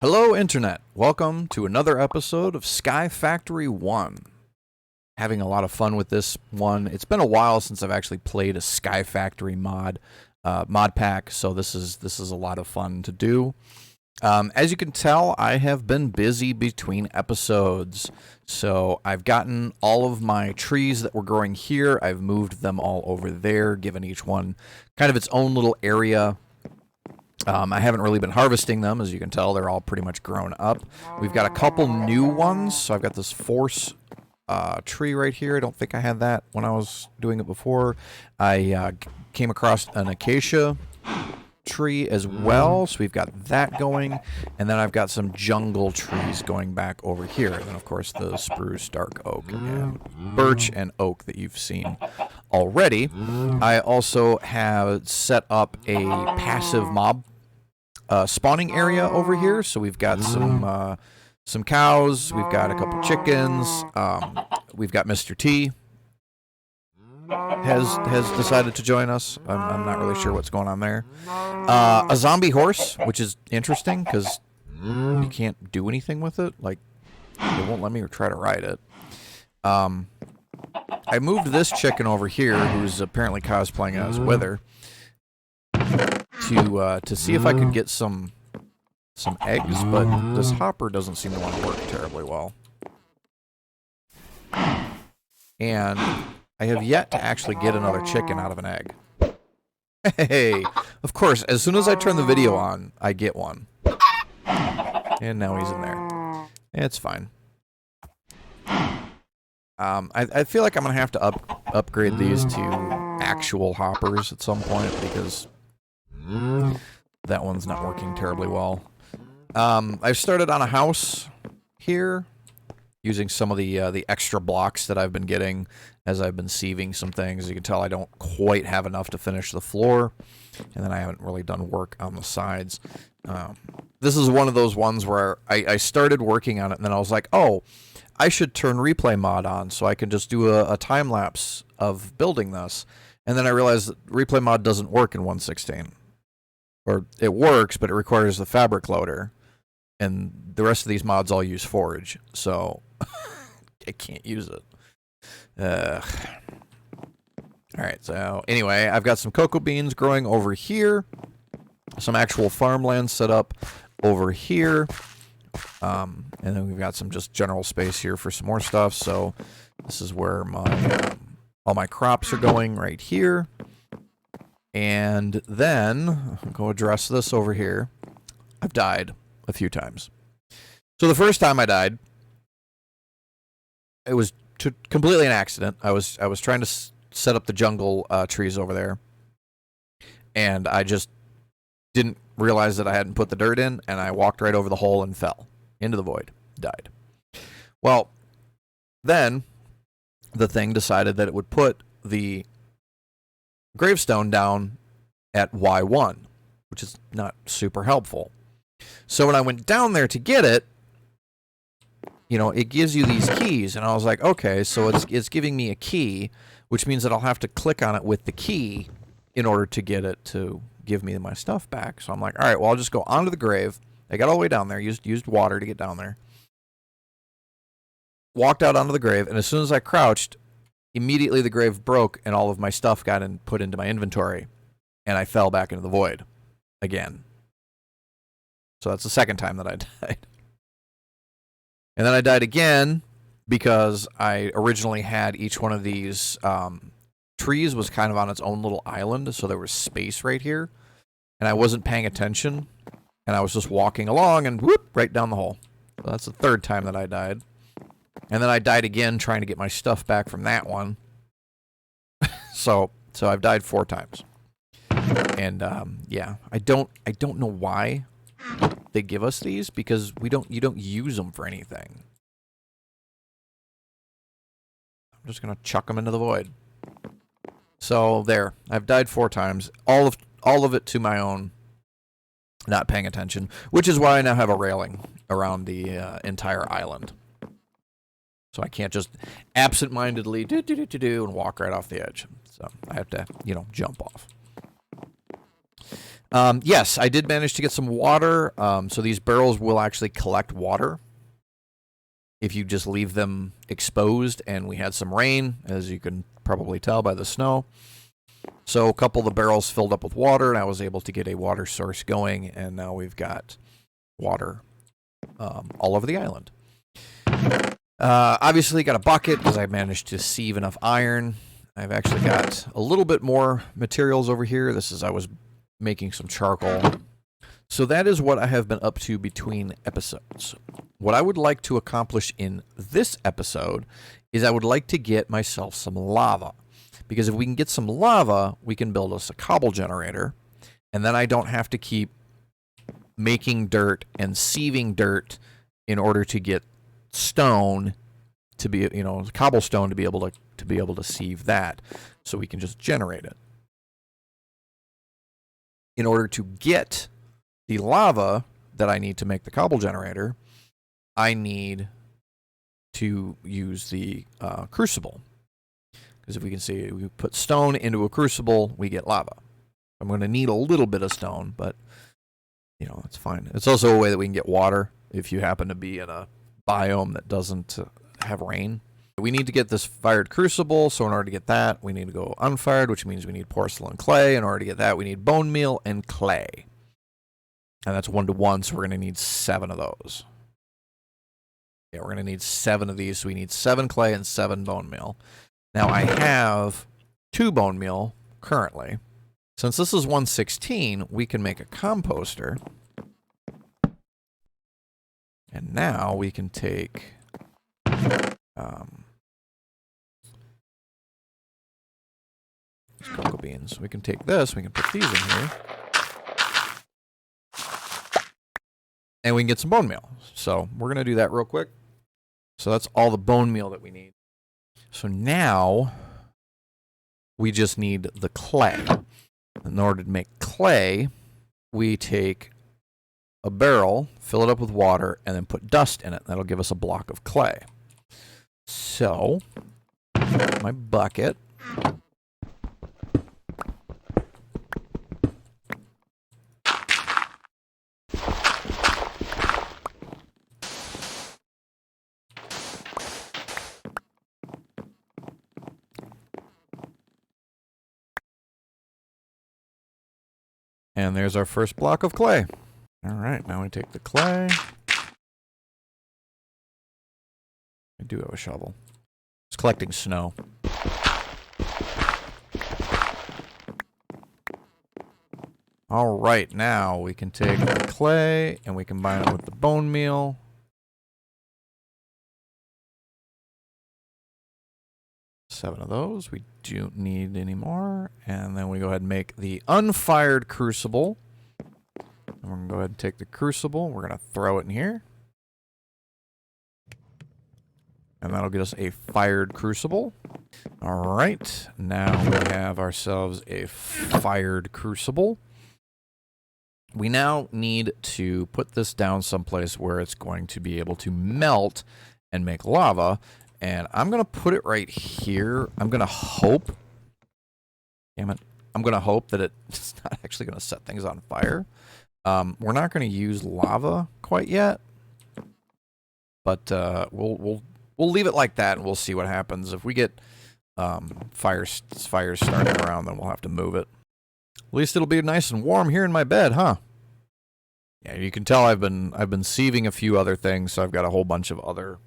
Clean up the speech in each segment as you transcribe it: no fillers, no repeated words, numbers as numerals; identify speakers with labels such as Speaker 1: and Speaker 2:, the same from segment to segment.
Speaker 1: Hello, Internet. Welcome to another episode of SkyFactory One. Having a lot of fun with this one. It's been a while since I've actually played a SkyFactory mod pack, so this is a lot of fun to do. As you can tell, I have been busy between episodes, so I've gotten all of my trees that were growing here. I've moved them all over there, given each one kind of its own little area. I haven't really been harvesting them, as you can tell. They're all pretty much grown up. We've got a couple new ones. So I've got this force tree right here. I don't think I had that when I was doing it before. I came across an acacia tree as well, so we've got that going. And then I've got some jungle trees going back over here. And then, of course, the spruce, dark oak, and birch and oak that you've seen already. I also have set up a passive mob spawning area over here, so we've got some cows, we've got a couple chickens, we've got Mr. T has decided to join us. I'm not really sure what's going on there. A zombie horse, which is interesting because you can't do anything with it. Like, it won't let me try to ride it. I moved this chicken over here, who's apparently cosplaying as Wither, to see if I could get some eggs, but this hopper doesn't seem to want to work terribly well. And I have yet to actually get another chicken out of an egg. Hey, of course, as soon as I turn the video on, I get one. And now he's in there. It's fine. I feel like I'm going to have to upgrade these to actual hoppers at some point, because that one's not working terribly well. I've started on a house here, using some of the extra blocks that I've been getting as I've been sieving some things. You can tell I don't quite have enough to finish the floor, and then I haven't really done work on the sides. This is one of those ones where I started working on it, and then I was like, oh, I should turn replay mod on so I can just do a time lapse of building this. And then I realized that replay mod doesn't work in 1.16. Or it works, but it requires the fabric loader. And the rest of these mods all use forage, so I can't use it. Alright, so anyway, I've got some cocoa beans growing over here. Some actual farmland set up over here. And then we've got some just general space here for some more stuff. So this is where my all my crops are going, right here. And then I'll go address this over here. I've died a few times. So the first time I died, it was completely an accident. I was trying to set up the jungle trees over there, and I just didn't realize that I hadn't put the dirt in, and I walked right over the hole and fell into the void. Died. Well, then the thing decided that it would put the gravestone down at Y1, which is not super helpful. So when I went down there to get it, you know, it gives you these keys, and I was like, okay, so it's giving me a key, which means that I'll have to click on it with the key in order to get it to give me my stuff back. So I'm like, all right, well, I'll just go onto the grave. I got all the way down there, used water to get down there. Walked out onto the grave, and as soon as I crouched, immediately the grave broke, and all of my stuff got put into my inventory, and I fell back into the void again. So that's the second time that I died. And then I died again because I originally had each one of these trees was kind of on its own little island, so there was space right here, and I wasn't paying attention, and I was just walking along, and whoop, right down the hole. So that's the third time that I died. And then I died again trying to get my stuff back from that one. So I've died 4 times. And yeah, I don't know why they give us these, because you don't use them for anything. I'm just gonna chuck them into the void. So there, I've died 4 times. All of it to my own not paying attention, which is why I now have a railing around the entire island. So I can't just absent-mindedly do and walk right off the edge. So I have to, jump off. Yes, I did manage to get some water. So these barrels will actually collect water if you just leave them exposed, and we had some rain, as you can probably tell by the snow. So a couple of the barrels filled up with water, and I was able to get a water source going, and now we've got water all over the island. Obviously got a bucket because I managed to sieve enough iron. I've actually got a little bit more materials over here. I was making some charcoal. So that is what I have been up to between episodes. What I would like to accomplish in this episode is I would like to get myself some lava. Because if we can get some lava, we can build us a cobble generator. And then I don't have to keep making dirt and sieving dirt in order to get stone to be, cobblestone to be able to sieve that. So we can just generate it. In order to get the lava that I need to make the cobble generator, I need to use the crucible. Because if we can see, we put stone into a crucible, we get lava. I'm going to need a little bit of stone, but, it's fine. It's also a way that we can get water if you happen to be in a biome that doesn't have rain. We need to get this fired crucible, so in order to get that, we need to go unfired, which means we need porcelain clay. In order to get that, we need bone meal and clay. And that's 1 to 1, so we're going to need 7 of those. Yeah, we're going to need 7 of these, so we need 7 clay and 7 bone meal. Now, I have 2 bone meal currently. Since this is 116, we can make a composter. And now we can take cocoa beans. We can take this, we can put these in here. And we can get some bone meal. So we're going to do that real quick. So that's all the bone meal that we need. So now we just need the clay. In order to make clay, we take a barrel, fill it up with water, and then put dust in it. That'll give us a block of clay. So, my bucket. And there's our first block of clay. All right, now we take the clay. I do have a shovel. It's collecting snow. All right, now we can take the clay and we combine it with the bone meal. Seven of those. We don't need any more. And then we go ahead and make the Unfired Crucible. And we're going to go ahead and take the crucible. We're going to throw it in here. And that'll get us a fired crucible. All right. Now we have ourselves a fired crucible. We now need to put this down someplace where it's going to be able to melt and make lava. And I'm going to put it right here. I'm going to hope. Damn it. I'm going to hope that it's not actually going to set things on fire. We're not going to use lava quite yet. But we'll leave it like that and we'll see what happens. If we get fires starting around, then we'll have to move it. At least it'll be nice and warm here in my bed, huh? Yeah, you can tell I've been sieving a few other things, so I've got a whole bunch of other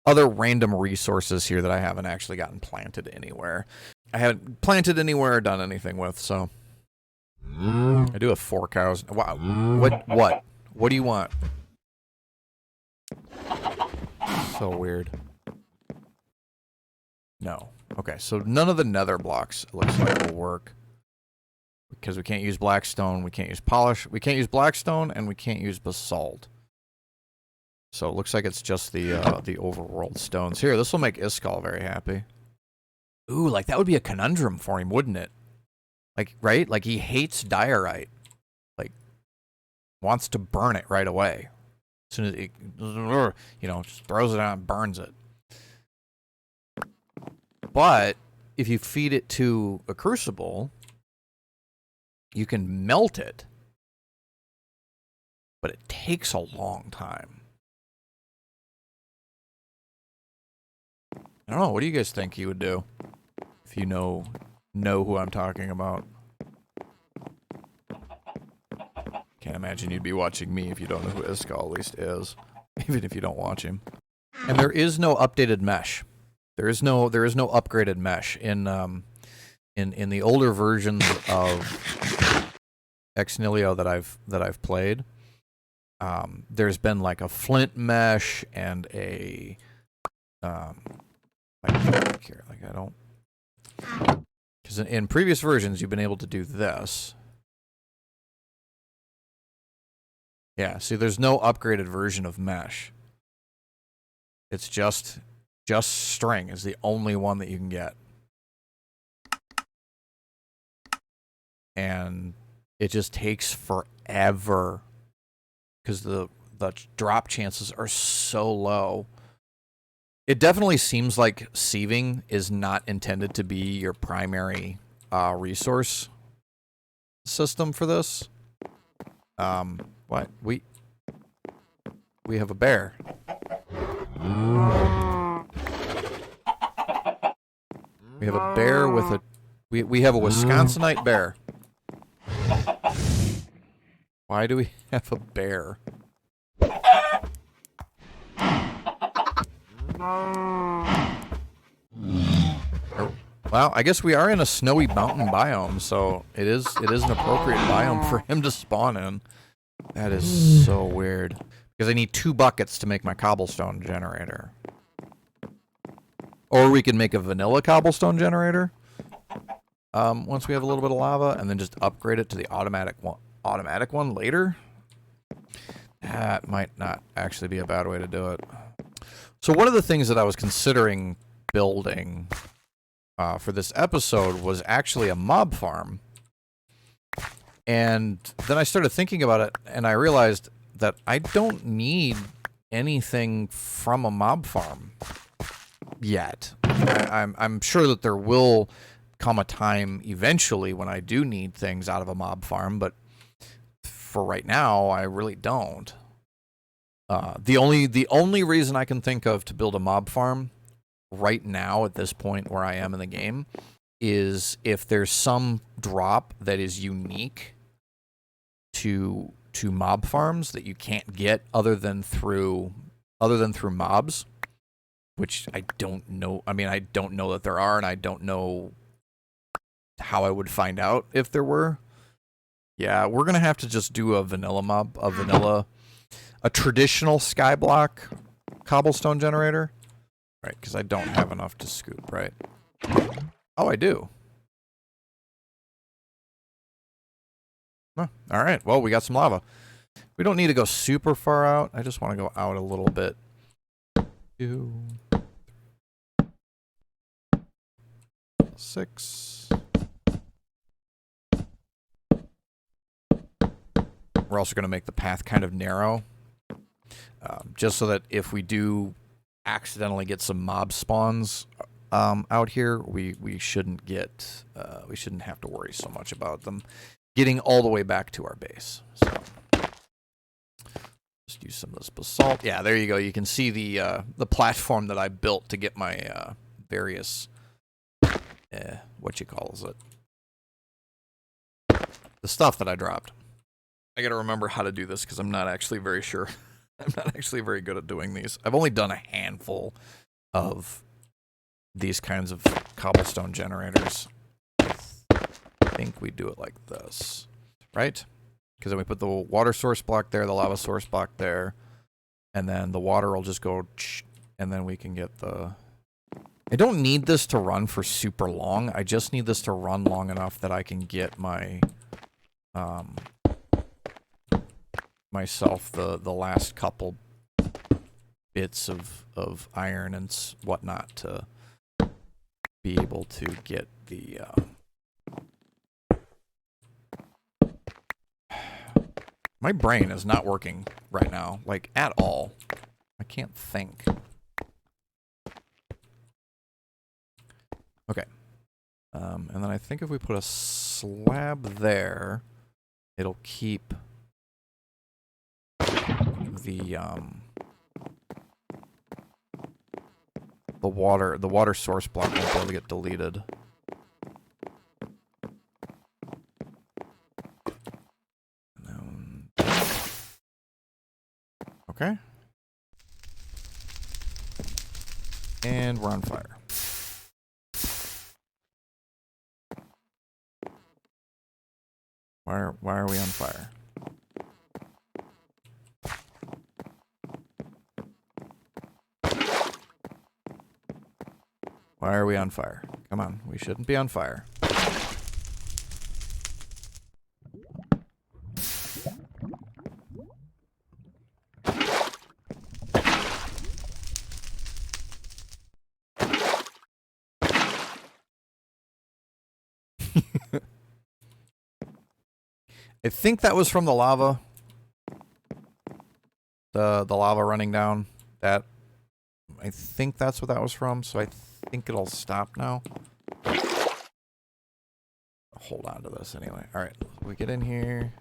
Speaker 1: random resources here that I haven't actually gotten planted anywhere. I haven't planted anywhere or done anything with, so I do have 4 cows. Wow. What do you want? So weird. No. Okay, so none of the nether blocks, it looks like, will work. Because we can't use blackstone, we can't use polish, we can't use blackstone, and we can't use basalt. So it looks like it's just the overworld stones. Here, this will make Iskall very happy. Ooh, like that would be a conundrum for him, wouldn't it? Like, right? Like he hates diorite. Like, wants to burn it right away. As soon as it, just throws it out and burns it. But if you feed it to a crucible, You can melt it, but it takes a long time. I don't know. What do you guys think you would do if you know who I'm talking about? Can't imagine you'd be watching me if you don't know who Iskall at least is, even if you don't watch him. And there is no updated mesh. There is no upgraded mesh in the older versions of Ex Nihilo that I've played. There's been like a flint mesh and a like I don't, because in previous versions you've been able to do this. Yeah, see, there's no upgraded version of mesh. It's just string is the only one that you can get. And it just takes forever because the drop chances are so low. It definitely seems like sieving is not intended to be your primary resource system for this. What? We have a bear. We have a bear with a... We have a Wisconsinite bear. Why do we have a bear? Well, I guess we are in a snowy mountain biome, so it is an appropriate biome for him to spawn in. That is so weird. Because I need 2 buckets to make my cobblestone generator. Or we can make a vanilla cobblestone generator. Once we have a little bit of lava, and then just upgrade it to the automatic one later. That might not actually be a bad way to do it. So one of the things that I was considering building for this episode was actually a mob farm. And then I started thinking about it, and I realized that I don't need anything from a mob farm yet. I'm sure that there will come a time eventually when I do need things out of a mob farm, but for right now, I really don't. The only reason I can think of to build a mob farm right now at this point where I am in the game is if there's some drop that is unique to mob farms that you can't get other than through mobs, which I don't know. I mean, I don't know that there are, and I don't know how I would find out if there were. Yeah, we're gonna have to just do a vanilla mob, a traditional skyblock cobblestone generator, right? Because I don't have enough to scoop, right? Oh, I do. Huh. All right. Well, we got some lava. We don't need to go super far out. I just want to go out a little bit. 2, 6. We're also going to make the path kind of narrow, just so that if we do accidentally get some mob spawns out here, we shouldn't have to worry so much about them getting all the way back to our base. So just use some of this basalt. Yeah, there you go. You can see the platform that I built to get my various what you calls it, the stuff that I dropped. I gotta remember how to do this because I'm not actually very sure. I'm not actually very good at doing these. I've only done a handful of these kinds of cobblestone generators. I think we do it like this, right? Because then we put the water source block there, the lava source block there, and then the water will just go, and then we can get the... I don't need this to run for super long. I just need this to run long enough that I can get my... myself the last couple bits of iron and whatnot to be able to get the my brain is not working right now, like at all. I can't think. Okay. And then I think if we put a slab there, it'll keep the water source block won't be able to get deleted. Okay. And we're on fire. Why are we on fire? Why are we on fire? Come on, we shouldn't be on fire. I think that was from the lava. The lava running down. That, I think that's what that was from, so I think it'll stop now. Hold on to this anyway. Alright, we get in here.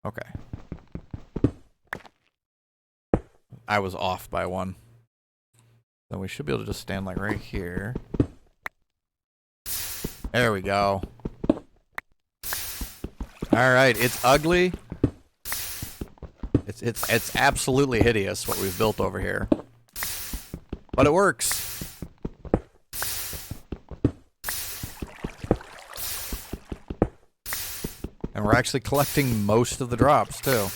Speaker 1: Okay. I was off by one. So we should be able to just stand like right here. There we go. Alright, it's ugly. It's absolutely hideous what we've built over here. But it works. And we're actually collecting most of the drops too.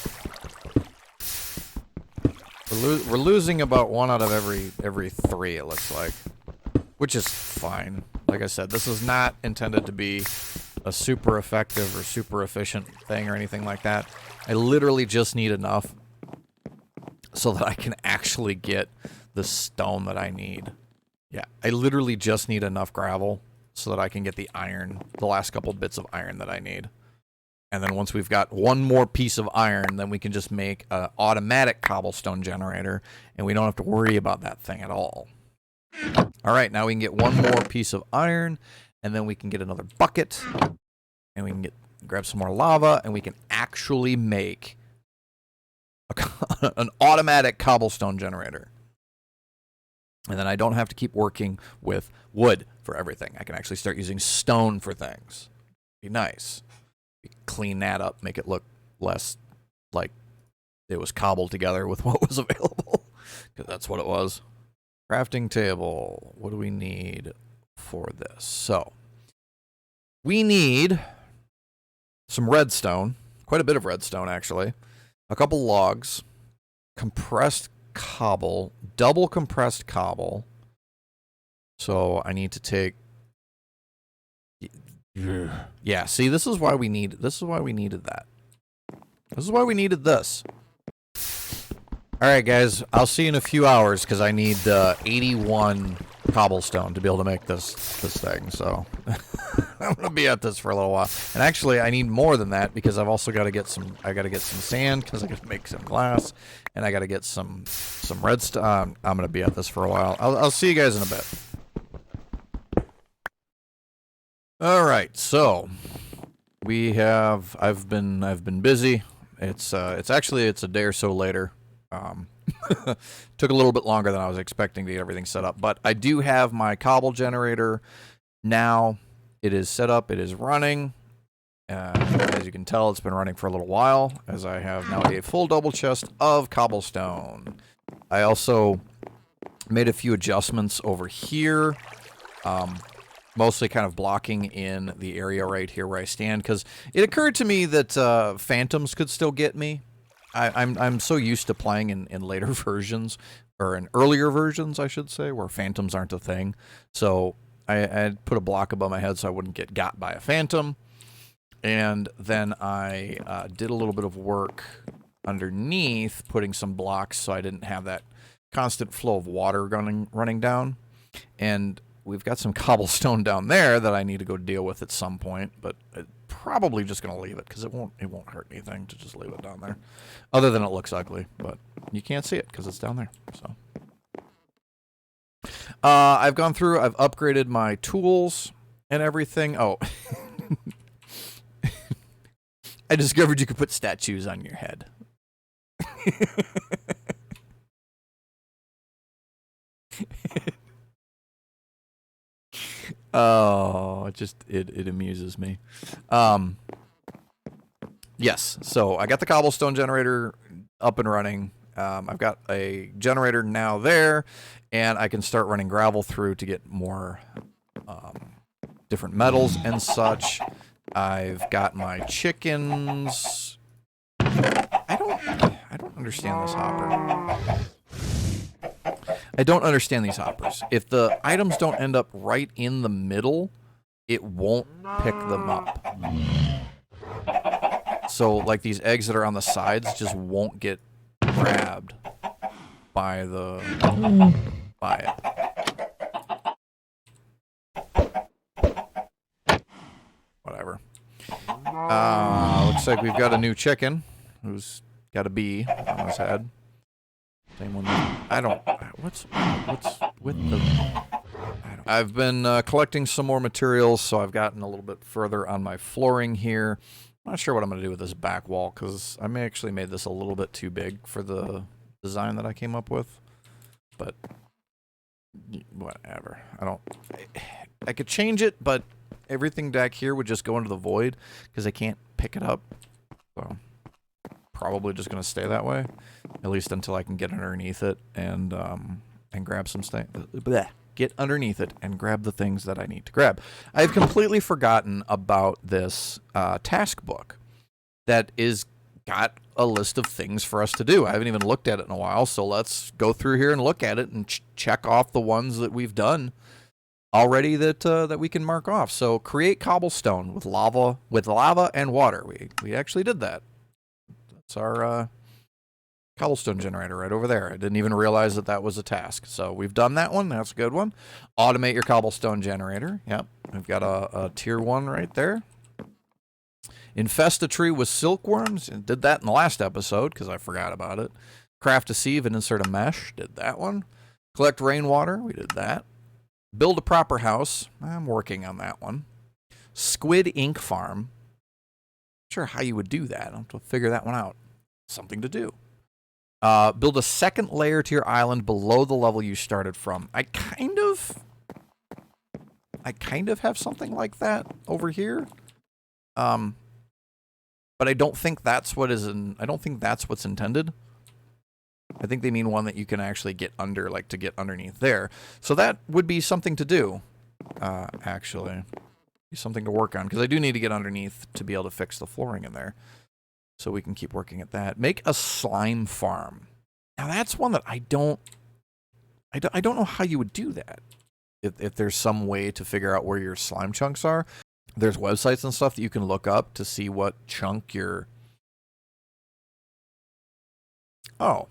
Speaker 1: We're losing about 1 out of every 3, it looks like. Which is fine. Like I said, this is not intended to be a super effective or super efficient thing or anything like that. I literally just need enough so that I can actually get the stone that I need. Yeah, I literally just need enough gravel so that I can get the iron, the last couple bits of iron that I need. And then once we've got 1 more piece of iron, then we can just make an automatic cobblestone generator, and we don't have to worry about that thing at all. All right, now we can get 1 more piece of iron, and then we can get another bucket, and we can grab some more lava, and we can actually make an automatic cobblestone generator. And then I don't have to keep working with wood for everything. I can actually start using stone for things. Be nice. Clean that up, make it look less like it was cobbled together with what was available. Because that's what it was. Crafting table. What do we need for this? So, we need some redstone. Quite a bit of redstone, actually. A couple logs. Compressed cobble. Double compressed cobble. So, I need to take... Yeah, see, this is why we needed that. This is why we needed this. Alright, guys, I'll see you in a few hours, because I need 81 cobblestone to be able to make this thing, so... I'm gonna be at this for a little while. And actually, I need more than that, because I've also got to get some... I gotta get some sand, because I gotta make some glass, and I gotta get some redstone. I'm gonna be at this for a while. I'll see you guys in a bit. All right, so I've been busy. It's actually a day or so later. Took a little bit longer than I was expecting to get everything set up, but I do have my cobble generator now. It is set up. It is running. As you can tell, it's been running for a little while, as I have now a full double chest of cobblestone. I also made a few adjustments over here. Mostly kind of blocking in the area right here where I stand, because it occurred to me that phantoms could still get me. I'm so used to playing in later versions, or in earlier versions, I should say, where phantoms aren't a thing. So I put a block above my head so I wouldn't get got by a phantom. And then I did a little bit of work underneath, putting some blocks so I didn't have that constant flow of water running down. And we've got some cobblestone down there that I need to go deal with at some point, but probably just going to leave it because it won't hurt anything to just leave it down there. Other than it looks ugly, but you can't see it because it's down there. So I've gone through, I've upgraded my tools and everything. Oh, I discovered you could put statues on your head. Oh, it amuses me. Yes, so I got the cobblestone generator up and running. I've got a generator now there, and I can start running gravel through to get more different metals and such. I've got my chickens. I don't understand this hopper. I don't understand these hoppers. If the items don't end up right in the middle, it won't pick them up. So, like, these eggs that are on the sides just won't get grabbed by it. Whatever. Looks like we've got a new chicken who's got a bee on his head. Same one. What's with the... I've been collecting some more materials, so I've gotten a little bit further on my flooring here. I'm not sure what I'm going to do with this back wall, because I may actually made this a little bit too big for the design that I came up with. But, whatever. I could change it, but everything back here would just go into the void, because I can't pick it up. So, probably just going to stay that way, at least until I can get underneath it and grab some stuff. Get underneath it and grab the things that I need to grab. I've completely forgotten about this task book that is got a list of things for us to do. I haven't even looked at it in a while, so let's go through here and look at it and check off the ones that we've done already that we can mark off. So create cobblestone with lava and water. We actually did that. That's our cobblestone generator right over there. I didn't even realize that was a task. So we've done that one. That's a good one. Automate your cobblestone generator. Yep. We've got a tier 1 right there. Infest a tree with silkworms. And did that in the last episode because I forgot about it. Craft a sieve and insert a mesh. Did that one. Collect rainwater. We did that. Build a proper house. I'm working on that one. Squid ink farm. Not sure how you would do that. I'll have to figure that one out. Something to do. Build a second layer to your island below the level you started from. I kind of have something like that over here. But I don't think that's what's intended. I think they mean one that you can actually get under, like to get underneath there. So that would be something to do, actually. Be something to work on, because I do need to get underneath to be able to fix the flooring in there. So we can keep working at that. Make a slime farm. Now that's one that I don't know how you would do that. If there's some way to figure out where your slime chunks are. There's websites and stuff that you can look up to see what chunk your... Oh.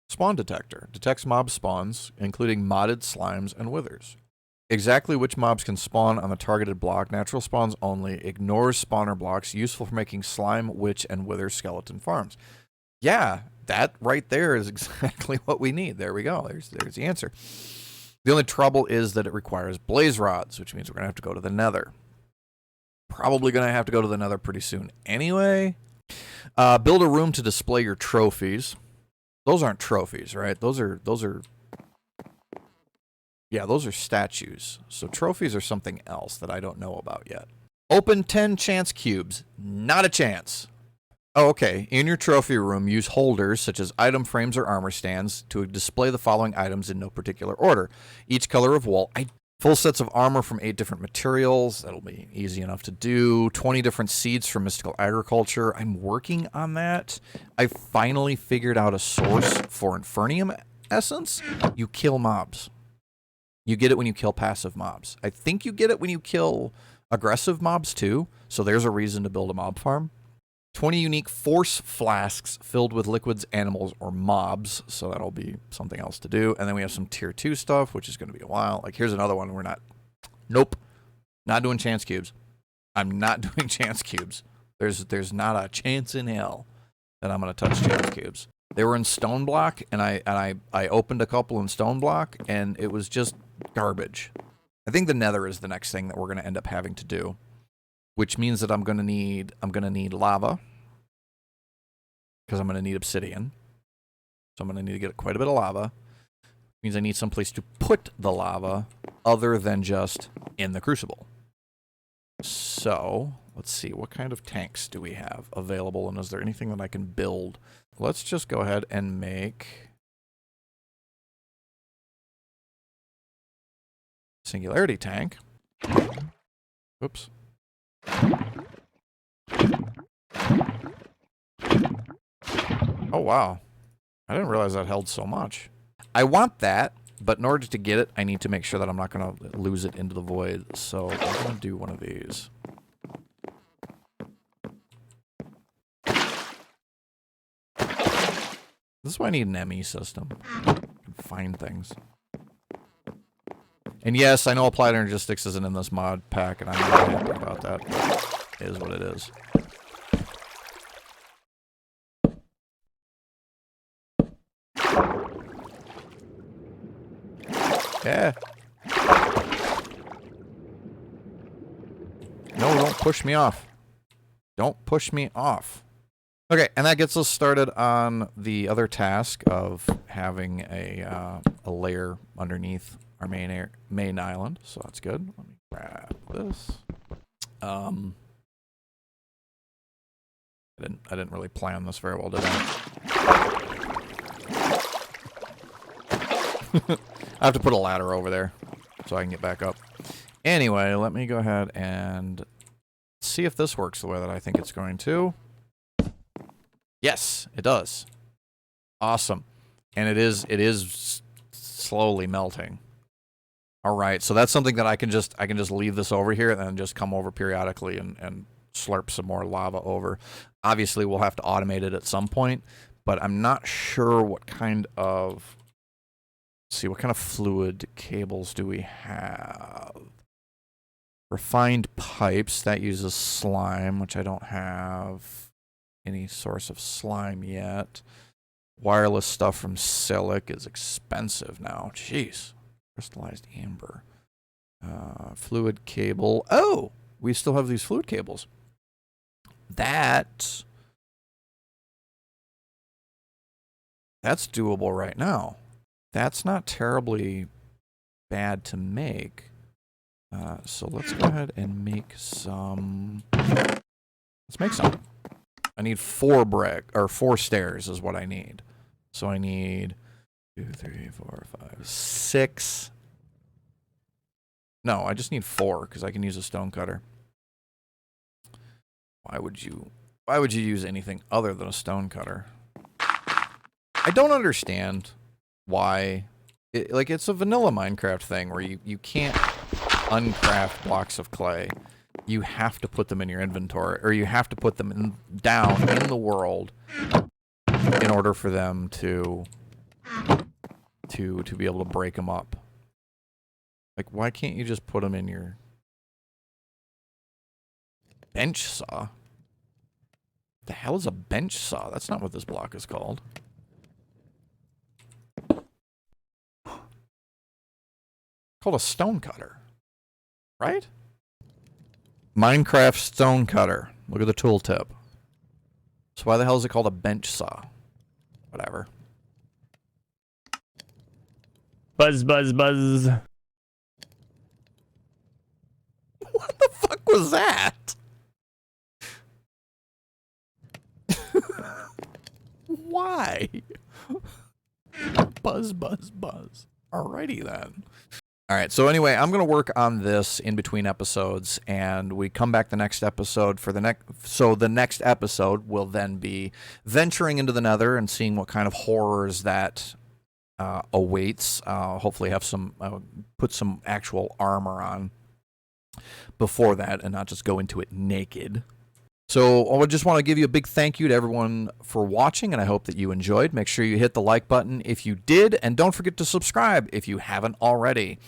Speaker 1: Spawn Detector. Detects mob spawns, including modded slimes and withers. Exactly which mobs can spawn on the targeted block. Natural spawns only. Ignores spawner blocks. Useful for making slime, witch, and wither skeleton farms. Yeah, that right there is exactly what we need. There we go. There's the answer. The only trouble is that it requires blaze rods, which means we're going to have to go to the Nether. Probably going to have to go to the Nether pretty soon anyway. Build a room to display your trophies. Those aren't trophies, right? Those are statues. So trophies are something else that I don't know about yet. Open 10 chance cubes. Not a chance. Oh, okay. In your trophy room, use holders such as item frames or armor stands to display the following items in no particular order. Each color of wool. Full sets of armor from 8 different materials. That'll be easy enough to do. 20 different seeds from mystical agriculture. I'm working on that. I finally figured out a source for Infernium essence. You kill mobs. You get it when you kill passive mobs. I think you get it when you kill aggressive mobs too. So there's a reason to build a mob farm. 20 unique force flasks filled with liquids, animals, or mobs. So that'll be something else to do. And then we have some tier 2 stuff, which is going to be a while. Like here's another one we're not Nope. Not doing chance cubes. I'm not doing chance cubes. There's not a chance in hell that I'm gonna touch chance cubes. They were in stone block, and I opened a couple in stone block, and it was just garbage. I think the Nether is the next thing that we're gonna end up having to do, which means that I'm gonna need lava, because I'm gonna need obsidian. So I'm gonna need to get quite a bit of lava. Means I need some place to put the lava other than just in the crucible. So let's see, what kind of tanks do we have available, and is there anything that I can build? Let's just go ahead and make Singularity Tank. Oops. Oh wow, I didn't realize that held so much. I want that, but in order to get it, I need to make sure that I'm not going to lose it into the void. So I'm going to do one of these. This is why I need an ME system. I can find things. And yes, I know Applied Energistics isn't in this mod pack, and I'm not happy about that. It is what it is. Yeah. No, don't push me off. Don't push me off. Okay, and that gets us started on the other task of having a layer underneath our main island. So that's good. Let me grab this. I didn't really plan this very well, did I? I have to put a ladder over there so I can get back up. Anyway, let me go ahead and see if this works the way that I think it's going to. Yes, it does. Awesome. And it is slowly melting. All right, so that's something that I can just leave this over here and then just come over periodically and slurp some more lava over. Obviously, we'll have to automate it at some point, but I'm not sure what kind of... Let's see, what kind of fluid cables do we have? Refined pipes, that uses slime, which I don't have any source of slime yet. Wireless stuff from Silic is expensive now. Jeez. Crystallized amber. Fluid cable. Oh! We still have these fluid cables. That's doable right now. That's not terribly bad to make. So let's go ahead and make some. Let's make some. I need 4 stairs is what I need. So I need 2, 3, 4, 5, 6. No, I just need 4 because I can use a stone cutter. Why would you use anything other than a stone cutter? I don't understand why. It's a vanilla Minecraft thing where you can't uncraft blocks of clay. You have to put them in your inventory, or you have to put them down in the world in order for them to be able to break them up. Like, why can't you just put them in your bench saw? The hell is a bench saw? That's not what this block is called. Called a stone cutter, right? Minecraft stone cutter. Look at the tooltip. So why the hell is it called a bench saw? Whatever.
Speaker 2: Buzz, buzz, buzz.
Speaker 1: What the fuck was that? Why? Buzz, buzz, buzz. Alrighty then. Alright, so anyway, I'm going to work on this in between episodes, and we come back the next episode for the next... So the next episode will then be venturing into the Nether and seeing what kind of horrors that awaits. Hopefully have some... put some actual armor on before that and not just go into it naked. So I just want to give you a big thank you to everyone for watching, and I hope that you enjoyed. Make sure you hit the like button if you did, and don't forget to subscribe if you haven't already.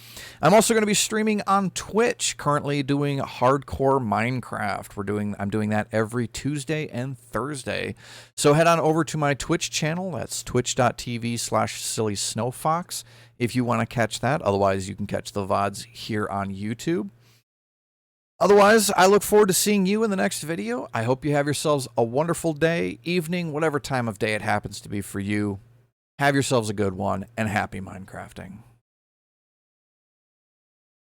Speaker 1: I'm also going to be streaming on Twitch, currently doing hardcore Minecraft. I'm doing that every Tuesday and Thursday. So head on over to my Twitch channel. That's twitch.tv/sillysnowfox if you want to catch that. Otherwise, you can catch the VODs here on YouTube. Otherwise, I look forward to seeing you in the next video. I hope you have yourselves a wonderful day, evening, whatever time of day it happens to be for you. Have yourselves a good one, and happy Minecrafting.